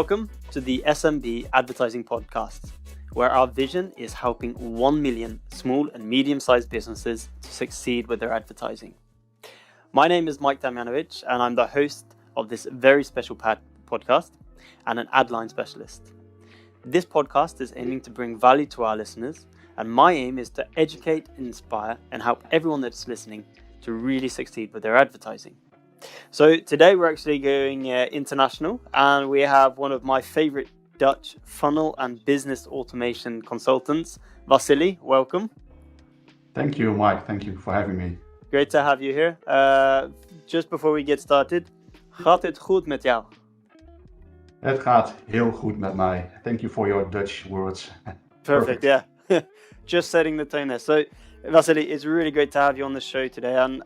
Welcome to the SMB Advertising Podcast, where our vision is helping 1 million small and medium-sized businesses to succeed with their advertising. My name is Mike Damjanovic, and I'm the host of this very special podcast and an ad line specialist. This podcast is aiming to bring value to our listeners, and my aim is to educate, inspire, and help everyone that's listening to really succeed with their advertising. So today we're actually going international, and we have one of my favorite Dutch funnel and business automation consultants, Wassili. Welcome. Thank you, Mike. Thank you for having me. Great to have you here. Just before we get started, gaat het goed met jou? Het gaat heel goed met mij. Thank you for your Dutch words. Perfect. Yeah. Just setting the tone there. So, Wassili, it's really great to have you on the show today, and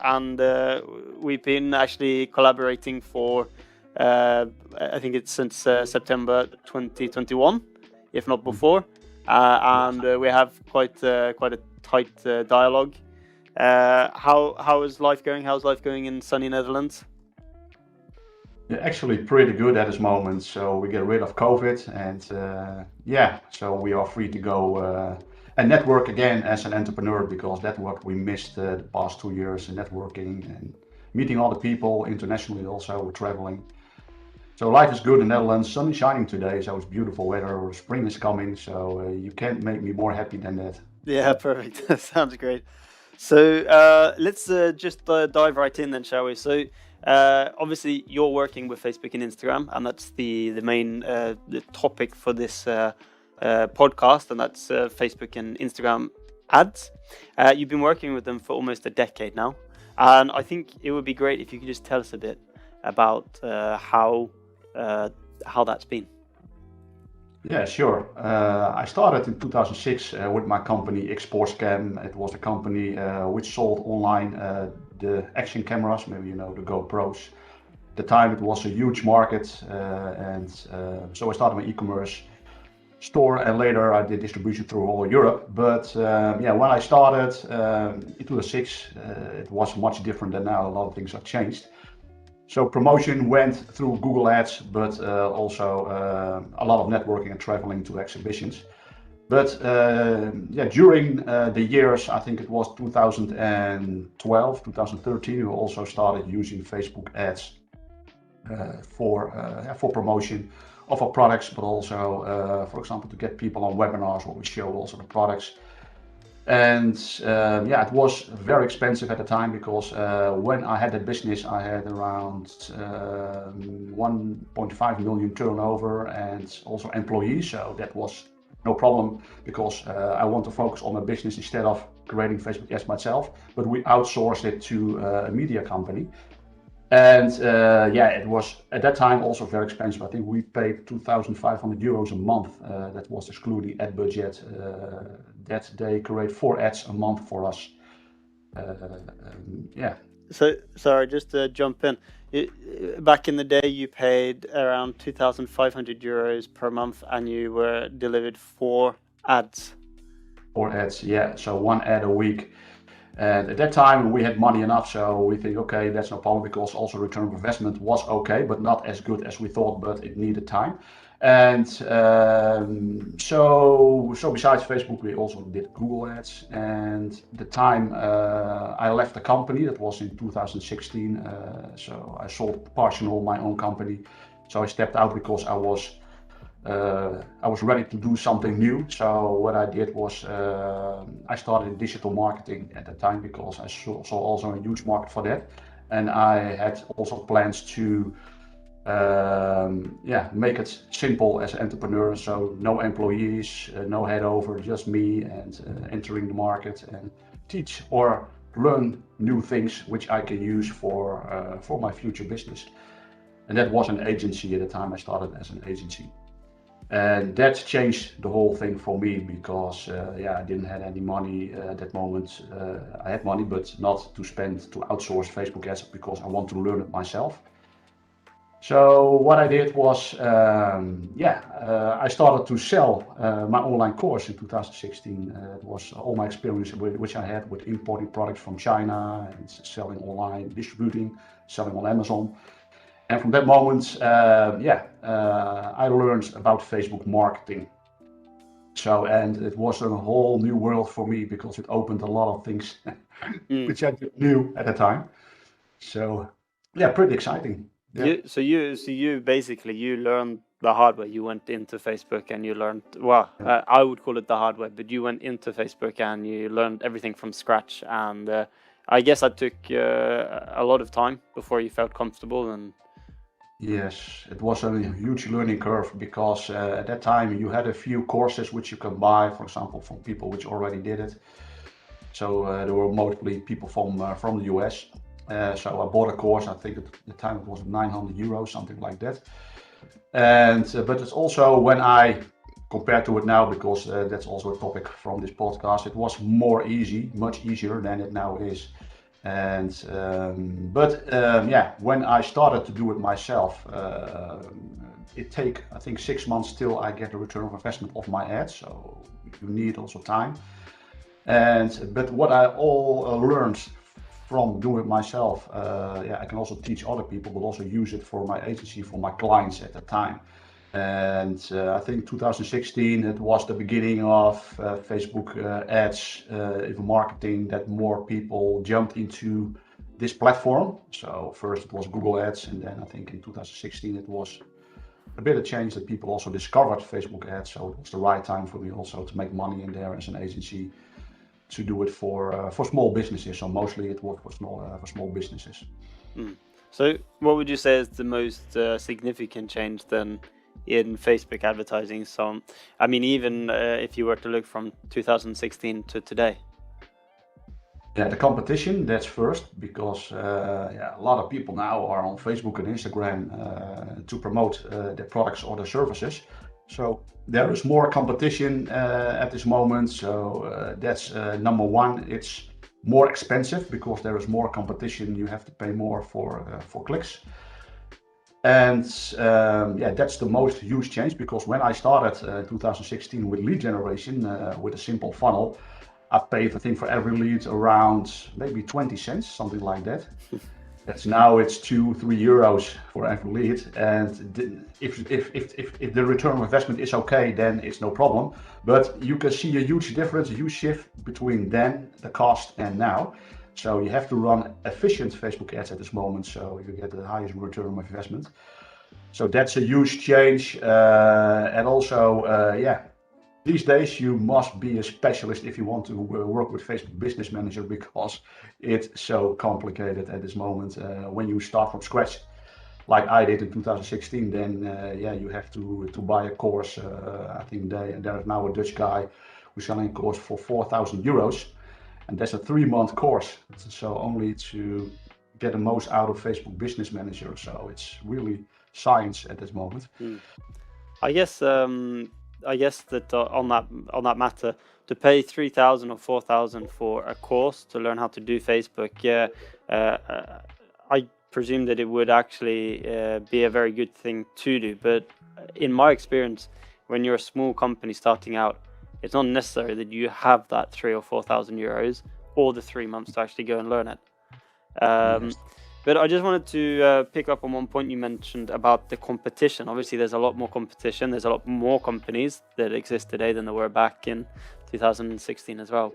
we've been actually collaborating for I think it's since September 2021, if not before, and we have quite a tight dialogue. How is life going? How's life going in sunny Netherlands? Yeah, actually pretty good at this moment. So we get rid of COVID, and so we are free to go and network again as an entrepreneur, because that's what we missed the past 2 years, networking and meeting other people internationally. Also, we're traveling. So life is good in the Netherlands. Sun is shining today, so it's beautiful weather. Spring is coming, so you can't make me more happy than that. Yeah, perfect. That sounds great. So let's just dive right in then, shall we? So obviously you're working with Facebook and Instagram, and that's the main the topic for this podcast, and that's Facebook and Instagram ads. You've been working with them for almost a decade now, and I think it would be great if you could just tell us a bit about how that's been. Yeah, sure. I started in 2006 with my company Exportscam. It was a company which sold online the action cameras, maybe you know, the GoPros. At the time it was a huge market, and so I started my e-commerce store, and later I did distribution through all Europe. But when I started in 2006, it was much different than now. A lot of things have changed. So promotion went through Google Ads, but also a lot of networking and traveling to exhibitions. But during the years, I think it was 2012, 2013, we also started using Facebook ads for promotion of our products, but also, for example, to get people on webinars where we show also the products. And it was very expensive at the time, because when I had that business, I had around 1.5 million turnover and also employees. So that was no problem, because I want to focus on my business instead of creating Facebook ads myself. But we outsourced it to a media company. And it was at that time also very expensive. I think we paid 2,500 euros a month. That was excluding ad budget. That they create 4 ads a month for us. So sorry, just to jump in. Back in the day, you paid around 2,500 euros per month, and you were delivered 4 ads. 4 ads, yeah. So 1 ad a week. And at that time we had money enough, so we think, okay, that's no problem, because also return on investment was okay, but not as good as we thought, but it needed time. And so besides Facebook, we also did Google ads. And the time I left the company, that was in 2016, so I sold partially my own company. So I stepped out because I was ready to do something new. So what I did was I started digital marketing at the time, because I saw also a huge market for that, and I had also plans to make it simple as an entrepreneur. So no employees, no head over, just me, and entering the market and teach or learn new things which I can use for my future business. And that was an agency at the time. I started as an agency. And that changed the whole thing for me, because I didn't have any money at that moment. I had money, but not to spend to outsource Facebook ads, because I want to learn it myself. So what I did was, I started to sell my online course in 2016. It was all my experience which I had with importing products from China and selling online, distributing, selling on Amazon. And from that moment, I learned about Facebook marketing. So, and it was a whole new world for me because it opened a lot of things Mm. which I didn't knew at the time. So, yeah, pretty exciting. Yeah. You basically you learned the hard way. You went into Facebook and you learned, well, Yeah. I would call it the hard way, but you went into Facebook and you learned everything from scratch. And I guess that took a lot of time before you felt comfortable. And Yes, it was a huge learning curve because at that time you had a few courses which you can buy, for example, from people which already did it. So there were mostly people from the US. So I bought a course. I think at the time it was 900 euros, something like that. And but it's also when I compare to it now, because that's also a topic from this podcast. It was more easy, much easier than it now is. And when I started to do it myself, it take I think 6 months till I get a return of investment of my ads. So you need also time. And but what I all learned from doing it myself, I can also teach other people, but also use it for my agency, for my clients at the time. And I think 2016 it was the beginning of Facebook ads, even marketing, that more people jumped into this platform. So first it was Google Ads, and then I think in 2016 it was a bit of change that people also discovered Facebook ads. So it was the right time for me also to make money in there as an agency, to do it for small businesses. So mostly it was for small businesses. mm. So, what would you say is the most significant change then in Facebook advertising? So, I mean, even if you were to look from 2016 to today. Yeah, the competition, that's first, because a lot of people now are on Facebook and Instagram to promote their products or their services. So there is more competition at this moment. So that's number one. It's more expensive because there is more competition. You have to pay more for clicks. And that's the most huge change, because when I started in 2016 with lead generation with a simple funnel, I paid, I think, for every lead around maybe 20 cents, something like that. Now it's 2-3 euros for every lead, and if the return on investment is okay, then it's no problem. But you can see a huge difference, a huge shift between then, the cost, and now. So you have to run efficient Facebook ads at this moment, so you get the highest return on investment. So that's a huge change, and also, these days you must be a specialist if you want to work with Facebook Business Manager, because it's so complicated at this moment. When you start from scratch, like I did in 2016, then you have to buy a course. I think there is now a Dutch guy who's selling a course for 4,000 euros, and that's a 3-month course. So only to get the most out of Facebook Business Manager. So it's really science at this moment. I guess that on that matter, to pay 3,000 or 4,000 for a course to learn how to do Facebook, I presume that it would actually be a very good thing to do. But in my experience, when you're a small company starting out, it's not necessary that you have that 3,000 or 4,000 euros or the 3 months to actually go and learn it. Yes. But I just wanted to pick up on one point you mentioned about the competition. Obviously, there's a lot more competition. There's a lot more companies that exist today than there were back in 2016 as well.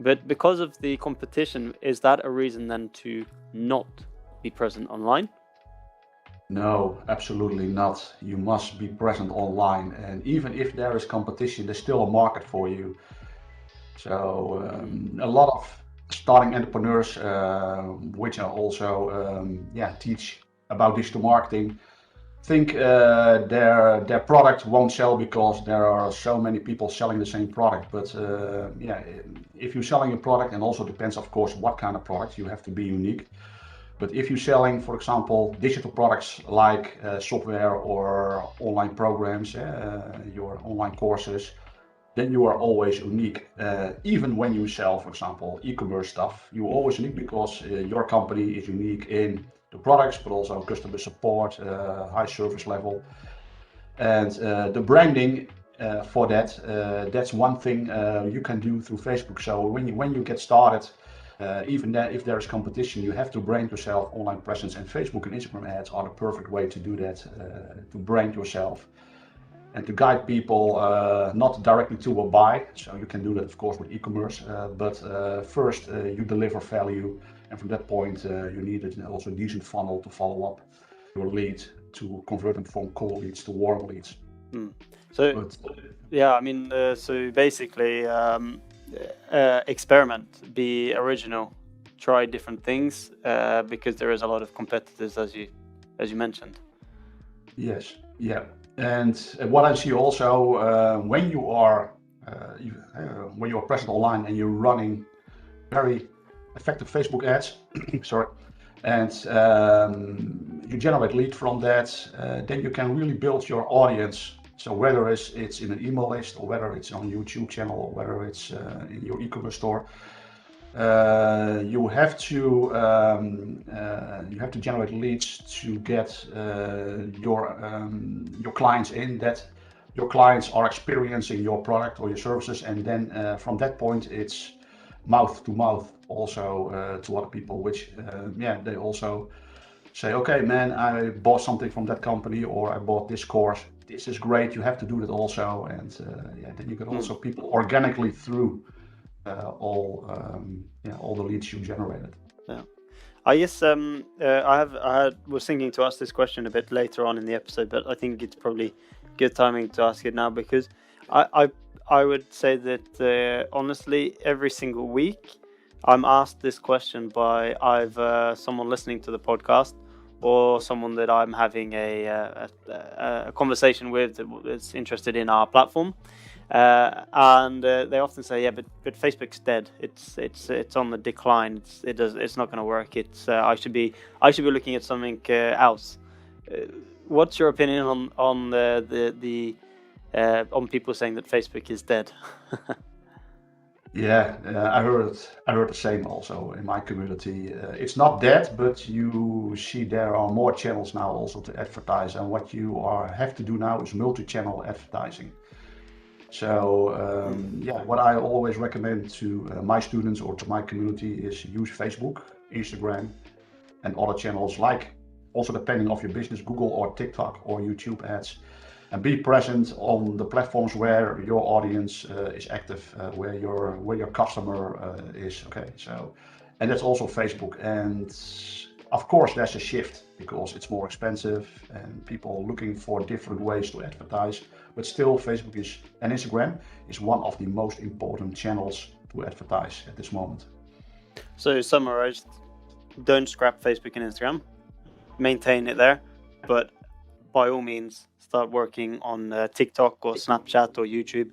But because of the competition, is that a reason then to not be present online? No, absolutely not. You must be present online. And even if there is competition, there's still a market for you. So a lot of starting entrepreneurs, which are also teach about digital marketing, think their product won't sell because there are so many people selling the same product. But if you're selling a product, and also depends, of course, what kind of product, you have to be unique. But if you're selling, for example, digital products like software or online programs, your online courses, then you are always unique. Even when you sell, for example, e-commerce stuff, you're always unique because your company is unique in the products, but also customer support, high service level. And the branding for that, that's one thing you can do through Facebook. So when you get started, Even then, if there is competition, you have to brand yourself, online presence, and Facebook and Instagram ads are the perfect way to do that, to brand yourself and to guide people not directly to a buy. So you can do that, of course, with e-commerce, but first you deliver value, and from that point you need also a decent funnel to follow up your lead, to convert them from cold leads to warm leads. So yeah, I mean, so basically experiment, be original, try different things, because there is a lot of competitors, as you mentioned. Yes, yeah. And what I see also, when you are present online and you're running very effective Facebook ads, sorry, and you generate lead from that, then you can really build your audience. So whether it's in an email list, or whether it's on YouTube channel, or whether it's in your e-commerce store, you have to generate leads to get your clients in, that your clients are experiencing your product or your services, and then from that point it's mouth to mouth also to other people, which they also say, okay man, I bought something from that company, or I bought this course, this is great, you have to do that also. And then you get also people organically through all the leads you generated. Yeah, I guess I was thinking to ask this question a bit later on in the episode, but I think it's probably good timing to ask it now, because I would say that honestly, every single week I'm asked this question by either someone listening to the podcast or someone that I'm having a conversation with that's interested in our platform. And they often say, yeah, but Facebook's dead. It's on the decline. It's not going to work. I should be looking at something else. What's your opinion on on people saying that Facebook is dead? Yeah, I heard the same also in my community. It's not dead, but you see there are more channels now also to advertise, and what you have to do now is multi-channel advertising. So what I always recommend to my students or to my community is use Facebook, Instagram, and other channels, like, also depending on your business, Google or TikTok or YouTube ads, and be present on the platforms where your audience is active, where your customer is. Okay, so, and that's also Facebook. And of course there's a shift because it's more expensive and people looking for different ways to advertise, but still Facebook and Instagram is one of the most important channels to advertise at this moment. So summarized, don't scrap Facebook and Instagram, maintain it there, but by all means start working on TikTok or Snapchat or YouTube,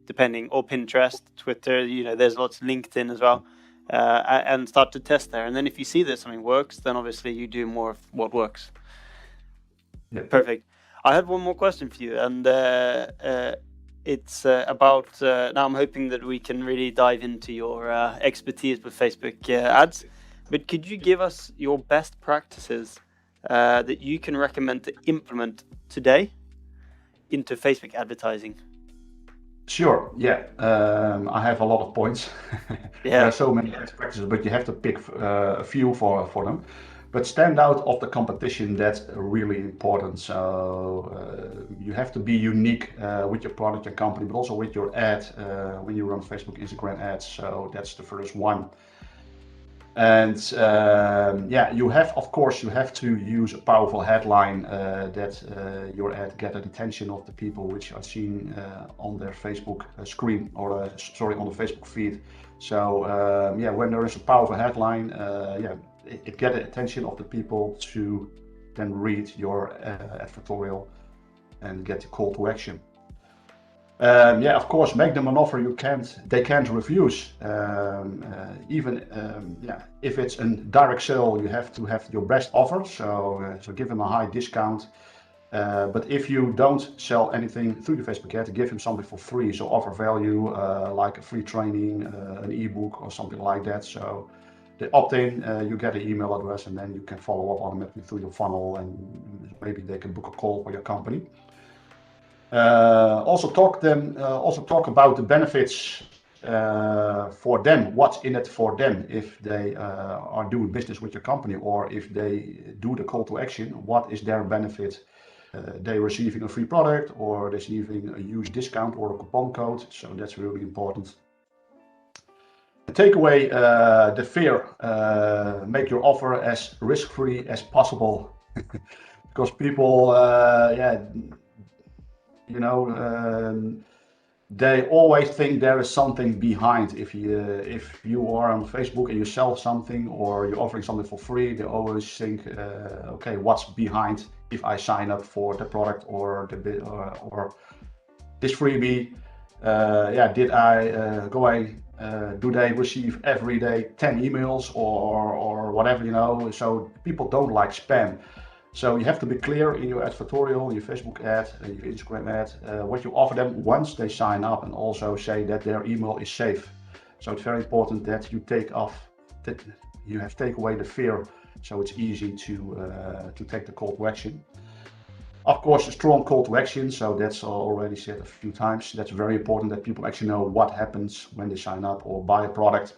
depending, or Pinterest, Twitter. There's lots of LinkedIn as well, and start to test there. And then if you see that something works, then obviously you do more of what works. Yeah. Perfect. I had one more question for you, and it's about. Now I'm hoping that we can really dive into your expertise with Facebook ads. But could you give us your best practices that you can recommend to implement today into Facebook advertising? Sure, yeah. I have a lot of points. There are so many best practices, but you have to pick a few for them. But stand out of the competition, that's really important. So you have to be unique with your product and company, but also with your ad when you run Facebook, Instagram ads. So that's the first one. And you have to use a powerful headline that your ad get the attention of the people which are seen on their Facebook screen, or on the Facebook feed. So when there is a powerful headline, it get the attention of the people to then read your advertorial and get the call to action. Of course, make them an offer they can't refuse. If it's a direct sale, you have to have your best offer. So give them a high discount. But if you don't sell anything through the Facebook ad, give him something for free. So offer value, like a free training, an ebook or something like that. So they opt in, you get an email address, and then you can follow up automatically through your funnel, and maybe they can book a call for your company. Also talk about the benefits for them, what's in it for them if they are doing business with your company, or if they do the call to action, what is their benefit? They receiving a free product, or receiving a huge discount or a coupon code. So that's really important. Take away the fear, make your offer as risk-free as possible. Because people, they always think there is something behind. If you are on Facebook and you sell something, or you're offering something for free, they always think, okay, what's behind if I sign up for the product or or this freebie? Did I go away? Do they receive every day 10 emails or whatever, So people don't like spam. So you have to be clear in your advertorial, your Facebook ad, your Instagram ad, what you offer them once they sign up, and also say that their email is safe. So it's very important that you take away the fear, so it's easy to take the call to action. Of course, a strong call to action, so that's already said a few times. That's very important, that people actually know what happens when they sign up or buy a product.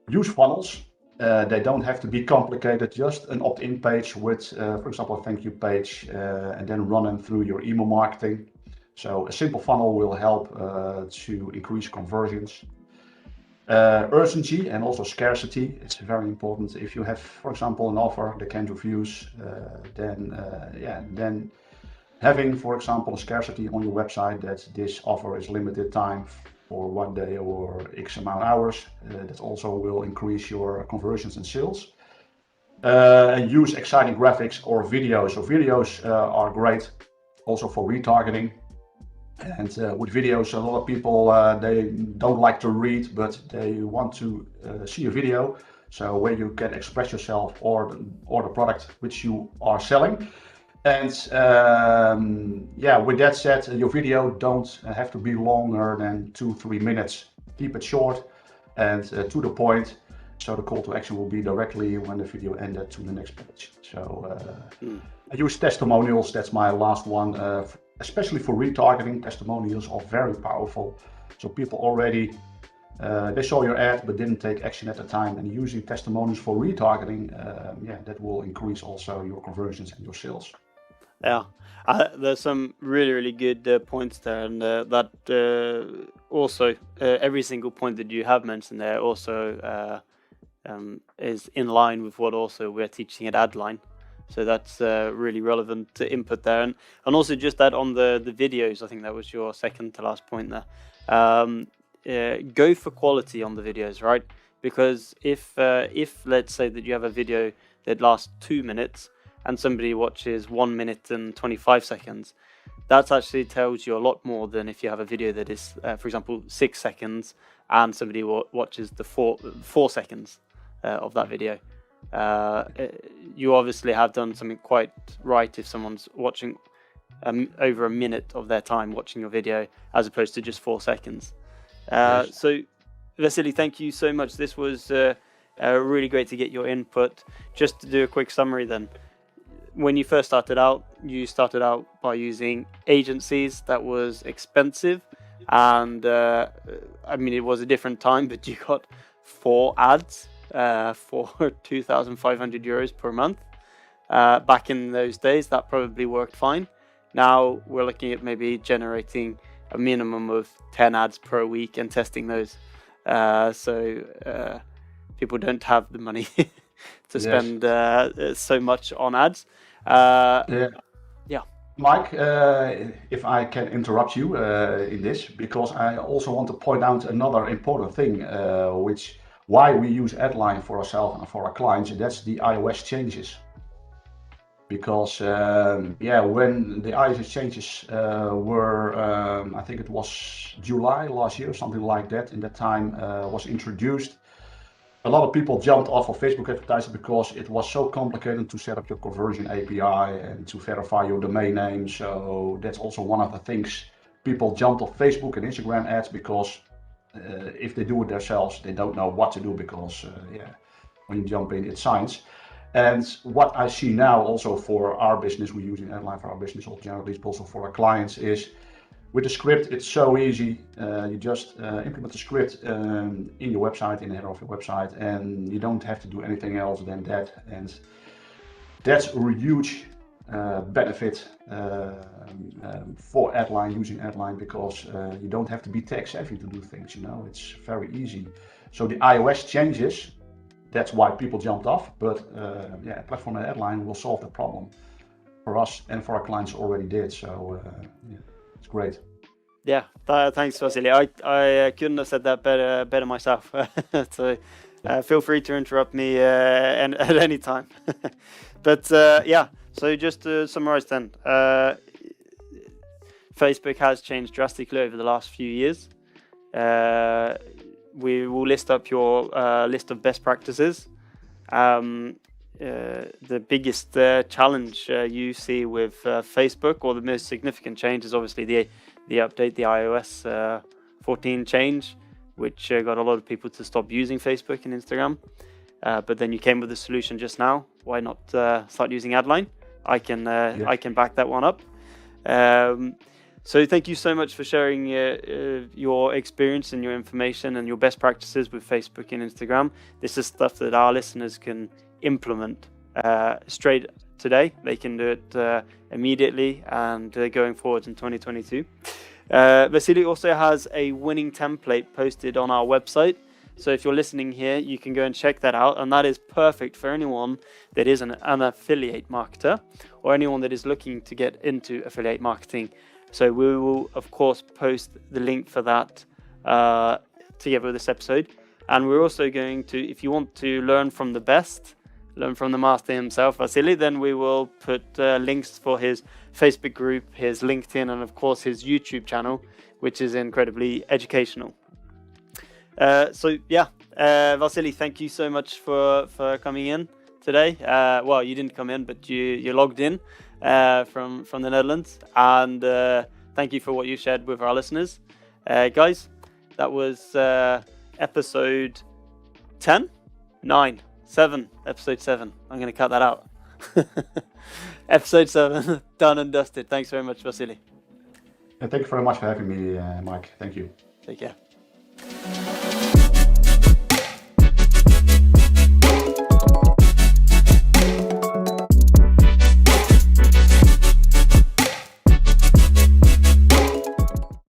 Use funnels. They don't have to be complicated, just an opt-in page with, for example, a thank you page, and then run them through your email marketing. So a simple funnel will help to increase conversions. Urgency and also scarcity, it's very important. If you have, for example, an offer, the canned reviews, then having, for example, a scarcity on your website that this offer is limited time for 1 day or X amount of hours, that also will increase your conversions and sales. And use exciting graphics or videos. So videos are great also for retargeting. And with videos, a lot of people, they don't like to read, but they want to see a video. So where you can express yourself or the product which you are selling. And with that said, your video don't have to be longer than 2-3 minutes. Keep it short and to the point. So the call to action will be directly when the video ended to the next page. So I use testimonials. That's my last one. Especially for retargeting, testimonials are very powerful. So people already, they saw your ad but didn't take action at the time, and using testimonials for retargeting, that will increase also your conversions and your sales. Yeah, there's some really good points there, and that also every single point that you have mentioned there also is in line with what also we're teaching at Adline. So that's really relevant input there, and also just that on the videos, I think that was your second to last point there. Go for quality on the videos, right? Because if let's say that you have a video that lasts 2 minutes and somebody watches 1 minute and 25 seconds, that actually tells you a lot more than if you have a video that is, for example, 6 seconds and somebody watches the 4 seconds of that video. You obviously have done something quite right if someone's watching over a minute of their time watching your video as opposed to just 4 seconds. Yes. So Wassili, thank you so much. This was really great to get your input. Just to do a quick summary then, when you first started out, you started out by using agencies. That was expensive, and I mean, it was a different time, but you got 4 ads for 2,500 euros per month. Back in those days, that probably worked fine. Now we're looking at maybe generating a minimum of 10 ads per week and testing those. So people don't have the money to spend so much on ads. Mike, if I can interrupt you in this, because I also want to point out another important thing, why we use Adline for ourselves and for our clients, and that's the iOS changes. Because when the iOS changes were, I think it was July last year, something like that, in that time was introduced, a lot of people jumped off of Facebook advertising because it was so complicated to set up your conversion API and to verify your domain name. So that's also one of the things people jumped off Facebook and Instagram ads, because if they do it themselves, they don't know what to do, because when you jump in, it's science. And what I see now also for our business, we're using Adline for our business all generally, but also for our clients, is With the script, it's so easy. You just implement the script in your website, in the header of your website, and you don't have to do anything else than that. And that's a huge benefit for Adline, using Adline, because you don't have to be tech savvy to do things. It's very easy. So the iOS changes, that's why people jumped off. But a platform like Adline will solve the problem for us and for our clients already did. So it's great. Yeah, thanks, Wassili. I couldn't have said that better myself. So feel free to interrupt me at any time. But so just to summarize then, Facebook has changed drastically over the last few years. We will list up your list of best practices. The biggest challenge you see with Facebook, or the most significant change, is obviously the update, the iOS 14 change, which got a lot of people to stop using Facebook and Instagram. But then you came with a solution just now. Why not start using Adline? I can back that one up. So thank you so much for sharing your experience and your information and your best practices with Facebook and Instagram. This is stuff that our listeners can implement straight today. They can do it immediately and going forward in 2022. Wassili also has a winning template posted on our website. So if you're listening here, you can go and check that out. And that is perfect for anyone that is an affiliate marketer or anyone that is looking to get into affiliate marketing. So we will, of course, post the link for that together with this episode. And we're also going to, if you want to learn from the best, learn from the master himself, Wassili, then we will put links for his Facebook group, his LinkedIn, and of course his YouTube channel, which is incredibly educational. Wassili, thank you so much for coming in today. Well, you didn't come in, but you logged in from the Netherlands, and thank you for what you shared with our listeners. Guys, that was episode 10? 9. 7. Episode 7. I'm going to cut that out. Episode 7, done and dusted. Thanks very much, Wassili. Thank you very much for having me, Mike. Thank you. Take care.